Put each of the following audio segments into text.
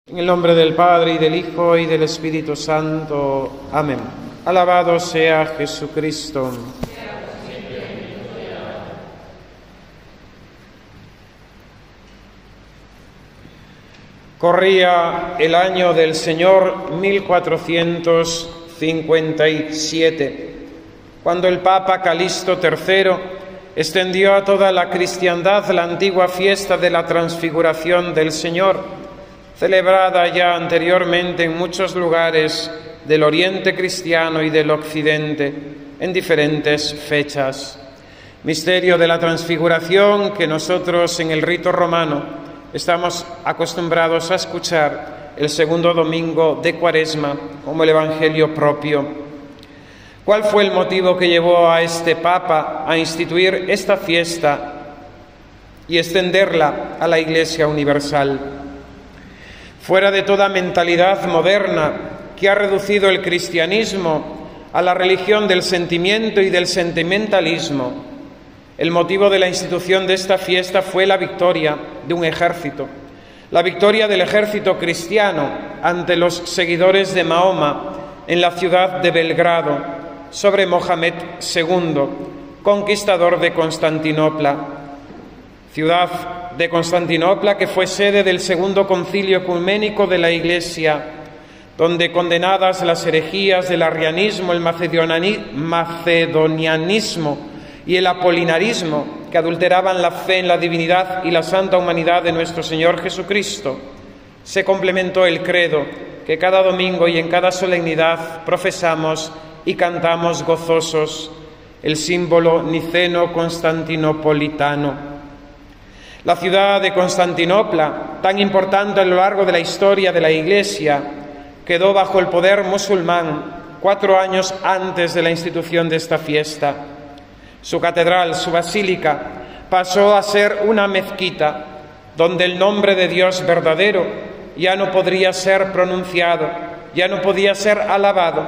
En el nombre del Padre, y del Hijo, y del Espíritu Santo. Amén. Alabado sea Jesucristo. Corría el año del Señor 1457, cuando el Papa Calixto III extendió a toda la cristiandad la antigua fiesta de la Transfiguración del Señor, celebrada ya anteriormente en muchos lugares del Oriente cristiano y del Occidente en diferentes fechas. Misterio de la Transfiguración que nosotros en el rito romano estamos acostumbrados a escuchar el segundo domingo de Cuaresma como el Evangelio propio. ¿Cuál fue el motivo que llevó a este Papa a instituir esta fiesta y extenderla a la Iglesia universal? Fuera de toda mentalidad moderna que ha reducido el cristianismo a la religión del sentimiento y del sentimentalismo, el motivo de la institución de esta fiesta fue la victoria de un ejército, la victoria del ejército cristiano ante los seguidores de Mahoma en la ciudad de Belgrado sobre Mohamed II, conquistador de Constantinopla. Ciudad de Constantinopla que fue sede del segundo concilio ecuménico de la Iglesia, donde condenadas las herejías del arrianismo, el macedonianismo y el apolinarismo, que adulteraban la fe en la divinidad y la santa humanidad de nuestro Señor Jesucristo, se complementó el credo que cada domingo y en cada solemnidad profesamos y cantamos gozosos, el símbolo niceno-constantinopolitano. La ciudad de Constantinopla, tan importante a lo largo de la historia de la Iglesia, quedó bajo el poder musulmán 4 años antes de la institución de esta fiesta. Su catedral, su basílica, pasó a ser una mezquita, donde el nombre de Dios verdadero ya no podría ser pronunciado, ya no podía ser alabado,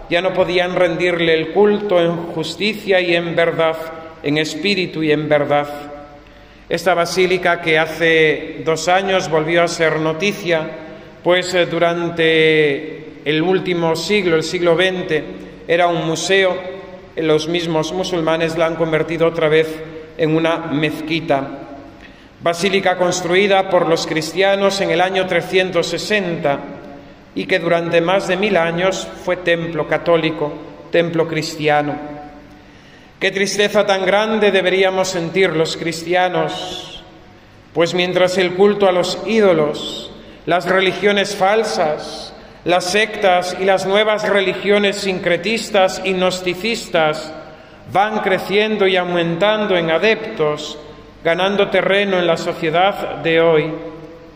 ya no podían rendirle el culto en justicia y en verdad, en espíritu y en verdad. Esta basílica que hace 2 años volvió a ser noticia, pues durante el último siglo, el siglo XX, era un museo. Los mismos musulmanes la han convertido otra vez en una mezquita. Basílica construida por los cristianos en el año 360 y que durante más de 1000 años fue templo católico, templo cristiano. Qué tristeza tan grande deberíamos sentir los cristianos, pues mientras el culto a los ídolos, las religiones falsas, las sectas y las nuevas religiones sincretistas y gnosticistas van creciendo y aumentando en adeptos, ganando terreno en la sociedad de hoy,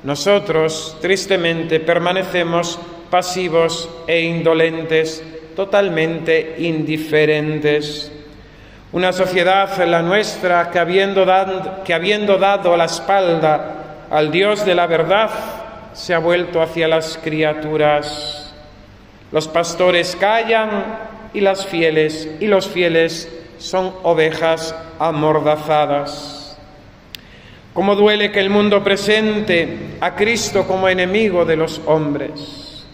nosotros tristemente permanecemos pasivos e indolentes, totalmente indiferentes. Una sociedad, la nuestra, que habiendo dado la espalda al Dios de la verdad, se ha vuelto hacia las criaturas. Los pastores callan y los fieles son ovejas amordazadas. Cómo duele que el mundo presente a Cristo como enemigo de los hombres.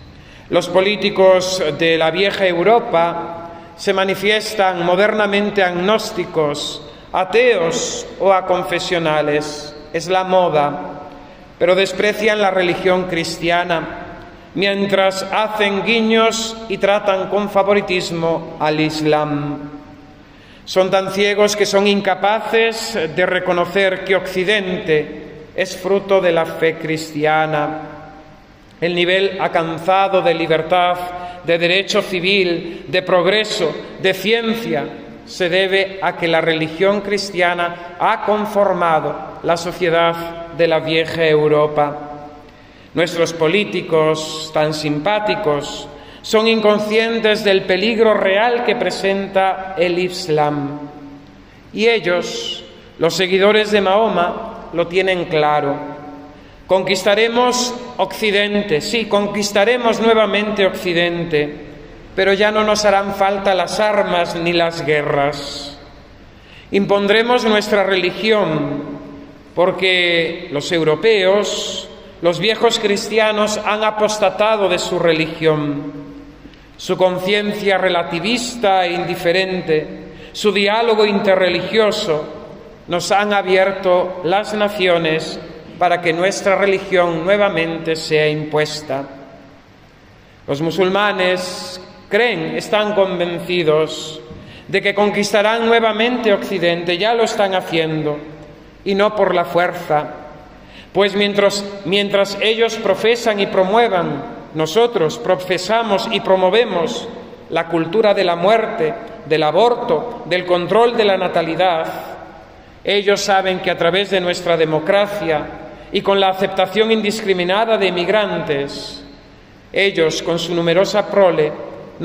Los políticos de la vieja Europa se manifiestan modernamente agnósticos, ateos o aconfesionales. Es la moda, pero desprecian la religión cristiana, mientras hacen guiños y tratan con favoritismo al Islam. Son tan ciegos que son incapaces de reconocer que Occidente es fruto de la fe cristiana. El nivel alcanzado de libertad, de derecho civil, de progreso, de ciencia, se debe a que la religión cristiana ha conformado la sociedad de la vieja Europa. Nuestros políticos, tan simpáticos, son inconscientes del peligro real que presenta el Islam. Y ellos, los seguidores de Mahoma, lo tienen claro. Conquistaremos Occidente, sí, conquistaremos nuevamente Occidente, pero ya no nos harán falta las armas ni las guerras. Impondremos nuestra religión, porque los europeos Los viejos cristianos han apostatado de su religión. Su conciencia relativista e indiferente, su diálogo interreligioso, nos han abierto las naciones para que nuestra religión nuevamente sea impuesta. Los musulmanes están convencidos de que conquistarán nuevamente Occidente, ya lo están haciendo, y no por la fuerza, pues mientras ellos profesan y promuevan, nosotros profesamos y promovemos la cultura de la muerte, del aborto, del control de la natalidad. Ellos saben que a través de nuestra democracia y con la aceptación indiscriminada de emigrantes, ellos, con su numerosa prole,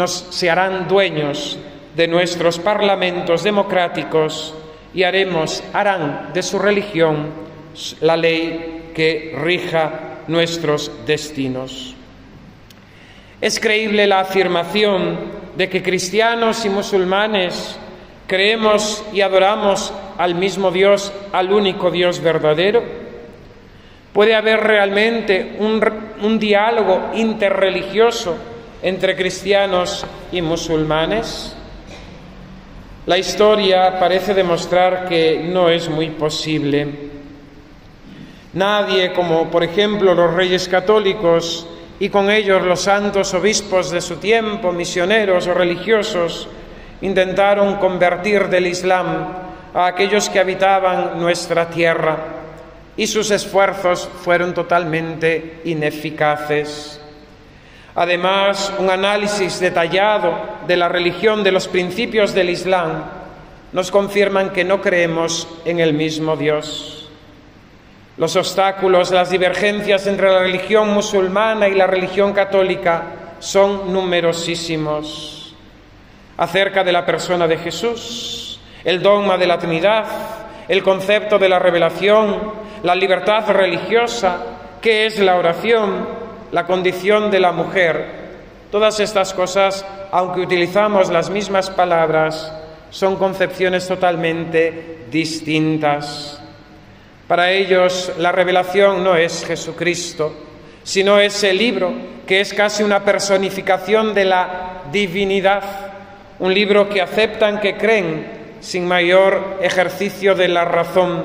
se harán dueños de nuestros parlamentos democráticos y harán de su religión la ley que rija nuestros destinos. Es creíble la afirmación de que cristianos y musulmanes creemos y adoramos al mismo Dios, al único Dios verdadero. ¿Puede haber realmente un diálogo interreligioso entre cristianos y musulmanes? La historia parece demostrar que no es muy posible. Nadie, como por ejemplo los reyes católicos y con ellos los santos obispos de su tiempo, misioneros o religiosos, intentaron convertir del Islam a aquellos que habitaban nuestra tierra, y sus esfuerzos fueron totalmente ineficaces. Además, un análisis detallado de la religión, de los principios del Islam, nos confirman que no creemos en el mismo Dios. Los obstáculos, las divergencias entre la religión musulmana y la religión católica son numerosísimos. Acerca de la persona de Jesús, el dogma de la Trinidad, el concepto de la revelación, la libertad religiosa, qué es la oración, la condición de la mujer. Todas estas cosas, aunque utilizamos las mismas palabras, son concepciones totalmente distintas. Para ellos, la revelación no es Jesucristo, sino ese libro que es casi una personificación de la divinidad, un libro que aceptan, que creen, sin mayor ejercicio de la razón.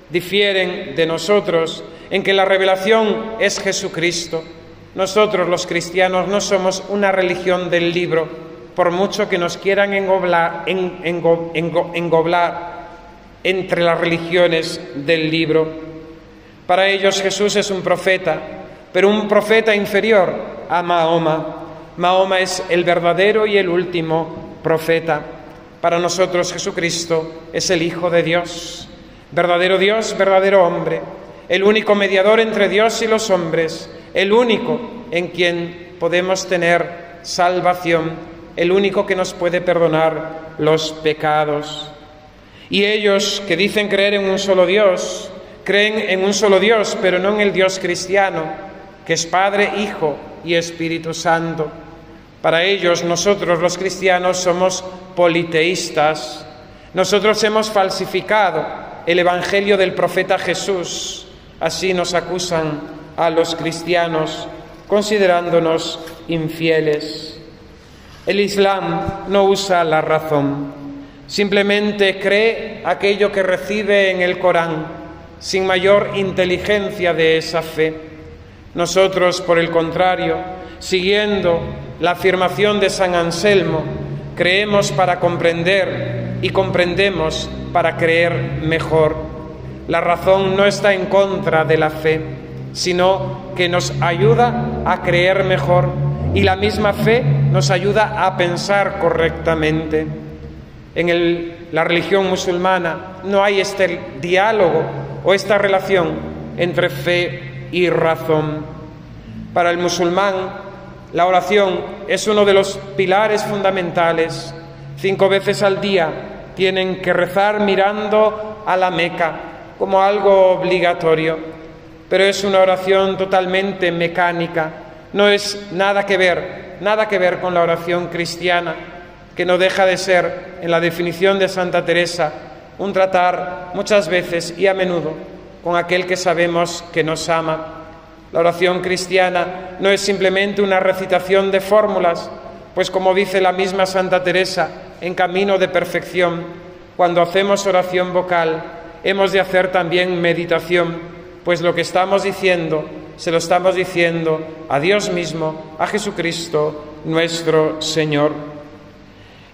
Difieren de nosotros en que la revelación es Jesucristo. Nosotros, los cristianos, no somos una religión del libro, por mucho que nos quieran engoblar entre las religiones del libro. Para ellos Jesús es un profeta, pero un profeta inferior a Mahoma. Mahoma es el verdadero y el último profeta. Para nosotros Jesucristo es el Hijo de Dios, verdadero hombre, el único mediador entre Dios y los hombres, el único en quien podemos tener salvación, el único que nos puede perdonar los pecados. Y ellos, que dicen creer en un solo Dios, creen en un solo Dios, pero no en el Dios cristiano, que es Padre, Hijo y Espíritu Santo. Para ellos, nosotros los cristianos somos politeístas. Nosotros hemos falsificado el Evangelio del profeta Jesús. Así nos acusan a los cristianos, considerándonos infieles. El Islam no usa la razón. Simplemente cree aquello que recibe en el Corán, sin mayor inteligencia de esa fe. Nosotros, por el contrario, siguiendo la afirmación de San Anselmo, creemos para comprender y comprendemos para creer mejor. La razón no está en contra de la fe, sino que nos ayuda a creer mejor, y la misma fe nos ayuda a pensar correctamente. En la religión musulmana no hay este diálogo o esta relación entre fe y razón. Para el musulmán, la oración es uno de los pilares fundamentales. 5 veces al día tienen que rezar mirando a la Meca como algo obligatorio, pero es una oración totalmente mecánica. No es nada que ver con la oración cristiana, que no deja de ser, en la definición de Santa Teresa, un tratar muchas veces y a menudo con aquel que sabemos que nos ama. La oración cristiana no es simplemente una recitación de fórmulas, pues como dice la misma Santa Teresa, en Camino de Perfección, cuando hacemos oración vocal, hemos de hacer también meditación, pues lo que estamos diciendo, se lo estamos diciendo a Dios mismo, a Jesucristo, nuestro Señor.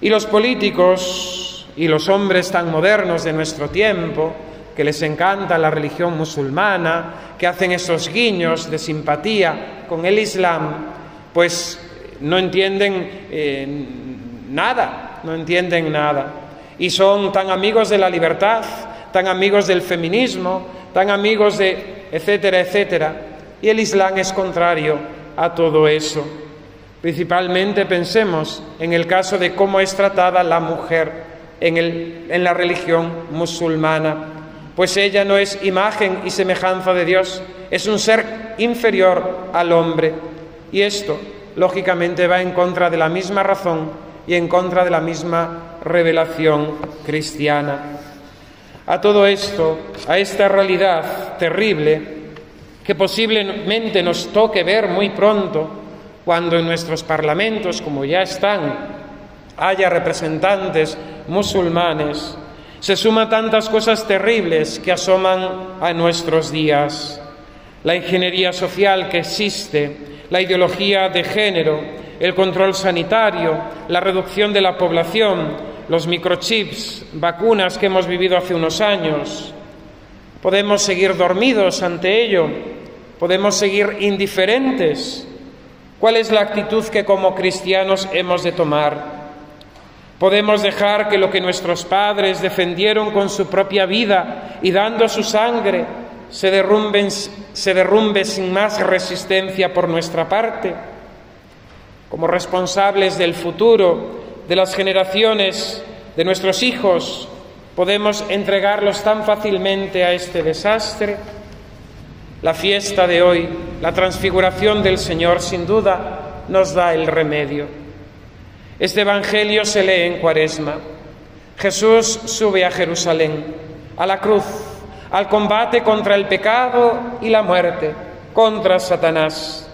Y los políticos y los hombres tan modernos de nuestro tiempo, que les encanta la religión musulmana, que hacen esos guiños de simpatía con el Islam, pues no entienden nada, no entienden nada. Y son tan amigos de la libertad, tan amigos del feminismo, tan amigos de etcétera, etcétera. Y el Islam es contrario a todo eso. Principalmente pensemos en el caso de cómo es tratada la mujer en la religión musulmana. Pues ella no es imagen y semejanza de Dios, es un ser inferior al hombre. Y esto, lógicamente, va en contra de la misma razón y en contra de la misma revelación cristiana. A todo esto, a esta realidad terrible, que posiblemente nos toque ver muy pronto, cuando en nuestros parlamentos, como ya están, haya representantes musulmanes, se suman tantas cosas terribles que asoman a nuestros días. La ingeniería social que existe, la ideología de género, el control sanitario, la reducción de la población, los microchips, vacunas que hemos vivido hace unos años. ¿Podemos seguir dormidos ante ello? ¿Podemos seguir indiferentes? ¿Cuál es la actitud que como cristianos hemos de tomar? ¿Podemos dejar que lo que nuestros padres defendieron con su propia vida y dando su sangre se derrumbe sin más resistencia por nuestra parte? Como responsables del futuro, de las generaciones de nuestros hijos, ¿podemos entregarlos tan fácilmente a este desastre? La fiesta de hoy, la transfiguración del Señor, sin duda, nos da el remedio. Este Evangelio se lee en Cuaresma. Jesús sube a Jerusalén, a la cruz, al combate contra el pecado y la muerte, contra Satanás.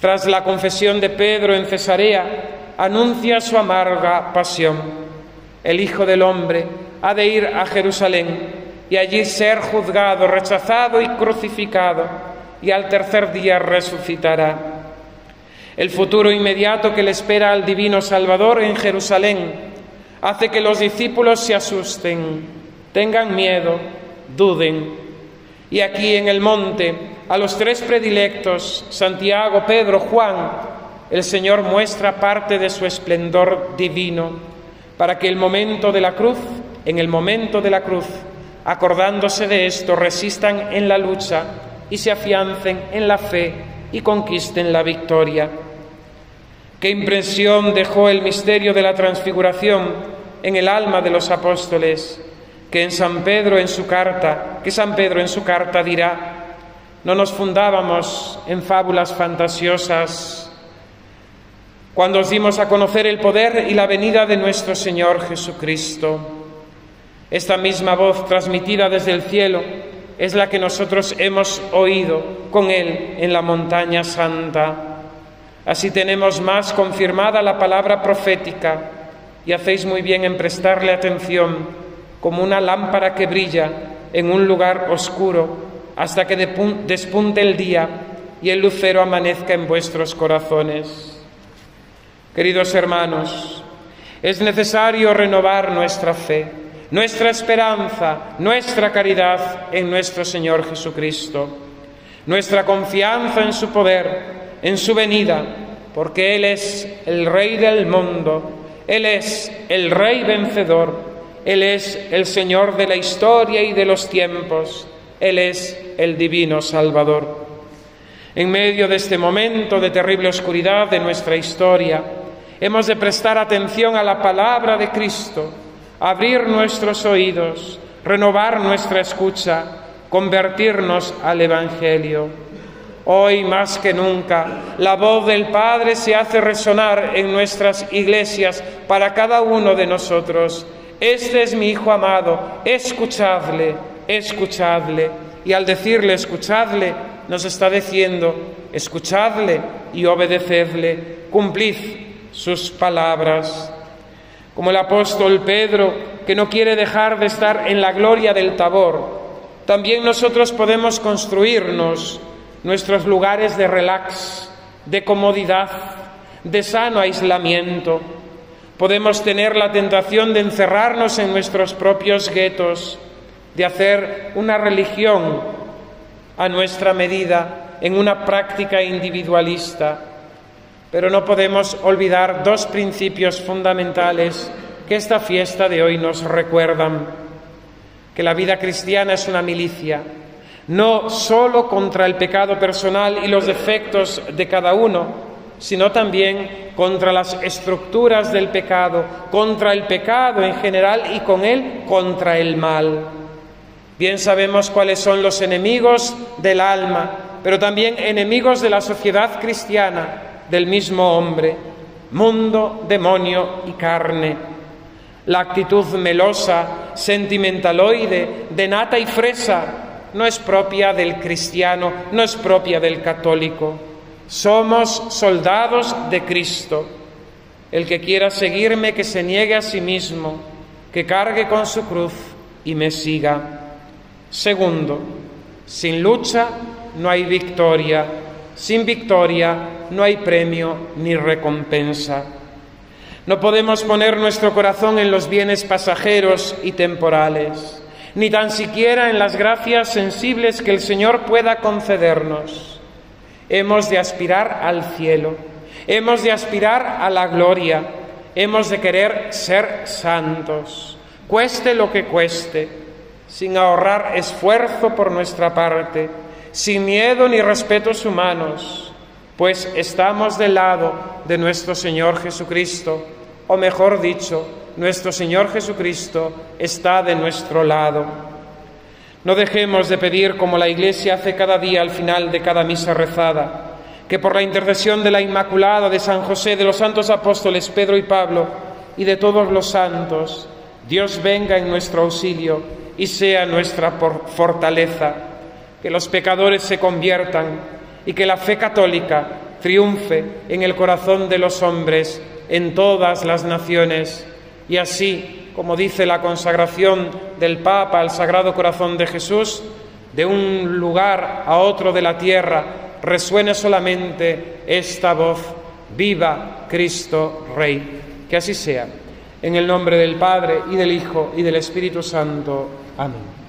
Tras la confesión de Pedro en Cesarea, anuncia su amarga pasión. El Hijo del Hombre ha de ir a Jerusalén y allí ser juzgado, rechazado y crucificado, y al tercer día resucitará. El futuro inmediato que le espera al divino Salvador en Jerusalén hace que los discípulos se asusten, tengan miedo, duden. Y aquí en el monte, a los tres predilectos, Santiago, Pedro, Juan, el Señor muestra parte de su esplendor divino, para que en el momento de la cruz, acordándose de esto, resistan en la lucha y se afiancen en la fe y conquisten la victoria. Qué impresión dejó el misterio de la transfiguración en el alma de los apóstoles, que San Pedro en su carta dirá: no nos fundábamos en fábulas fantasiosas cuando os dimos a conocer el poder y la venida de nuestro Señor Jesucristo. Esta misma voz transmitida desde el cielo es la que nosotros hemos oído con Él en la montaña santa. Así tenemos más confirmada la palabra profética, y hacéis muy bien en prestarle atención, como una lámpara que brilla en un lugar oscuro hasta que despunte el día y el lucero amanezca en vuestros corazones. Queridos hermanos, es necesario renovar nuestra fe, nuestra esperanza, nuestra caridad en nuestro Señor Jesucristo, nuestra confianza en su poder, en su venida, porque Él es el Rey del mundo, Él es el Rey vencedor, Él es el Señor de la historia y de los tiempos, Él es el divino Salvador. En medio de este momento de terrible oscuridad de nuestra historia, hemos de prestar atención a la palabra de Cristo, abrir nuestros oídos, renovar nuestra escucha, convertirnos al Evangelio. Hoy más que nunca, la voz del Padre se hace resonar en nuestras iglesias para cada uno de nosotros. Este es mi Hijo amado, escuchadle, escuchadle. Y al decirle escuchadle, nos está diciendo: escuchadle y obedecedle, cumplid sus palabras. Como el apóstol Pedro, que no quiere dejar de estar en la gloria del Tabor, también nosotros podemos construirnos nuestros lugares de relax, de comodidad, de sano aislamiento. Podemos tener la tentación de encerrarnos en nuestros propios guetos, de hacer una religión a nuestra medida, en una práctica individualista. Pero no podemos olvidar dos principios fundamentales que esta fiesta de hoy nos recuerdan: que la vida cristiana es una milicia, no solo contra el pecado personal y los defectos de cada uno, sino también contra las estructuras del pecado, contra el pecado en general y con él contra el mal. Bien sabemos cuáles son los enemigos del alma, pero también enemigos de la sociedad cristiana, del mismo hombre: mundo, demonio y carne. La actitud melosa, sentimentaloide, de nata y fresa, no es propia del cristiano, no es propia del católico. Somos soldados de Cristo. El que quiera seguirme, que se niegue a sí mismo, que cargue con su cruz y me siga. Segundo, sin lucha no hay victoria. Sin victoria no hay premio ni recompensa. No podemos poner nuestro corazón en los bienes pasajeros y temporales, ni tan siquiera en las gracias sensibles que el Señor pueda concedernos. Hemos de aspirar al cielo, hemos de aspirar a la gloria, hemos de querer ser santos, cueste lo que cueste, sin ahorrar esfuerzo por nuestra parte, sin miedo ni respetos humanos, pues estamos del lado de nuestro Señor Jesucristo, o mejor dicho, nuestro Señor Jesucristo está de nuestro lado. No dejemos de pedir, como la Iglesia hace cada día al final de cada misa rezada, que por la intercesión de la Inmaculada, de San José, de los santos apóstoles Pedro y Pablo y de todos los santos, Dios venga en nuestro auxilio y sea nuestra fortaleza, que los pecadores se conviertan y que la fe católica triunfe en el corazón de los hombres en todas las naciones, y así, como dice la consagración del Papa al Sagrado Corazón de Jesús, de un lugar a otro de la tierra resuene solamente esta voz: ¡Viva Cristo Rey! Que así sea. En el nombre del Padre, y del Hijo, y del Espíritu Santo. Amén.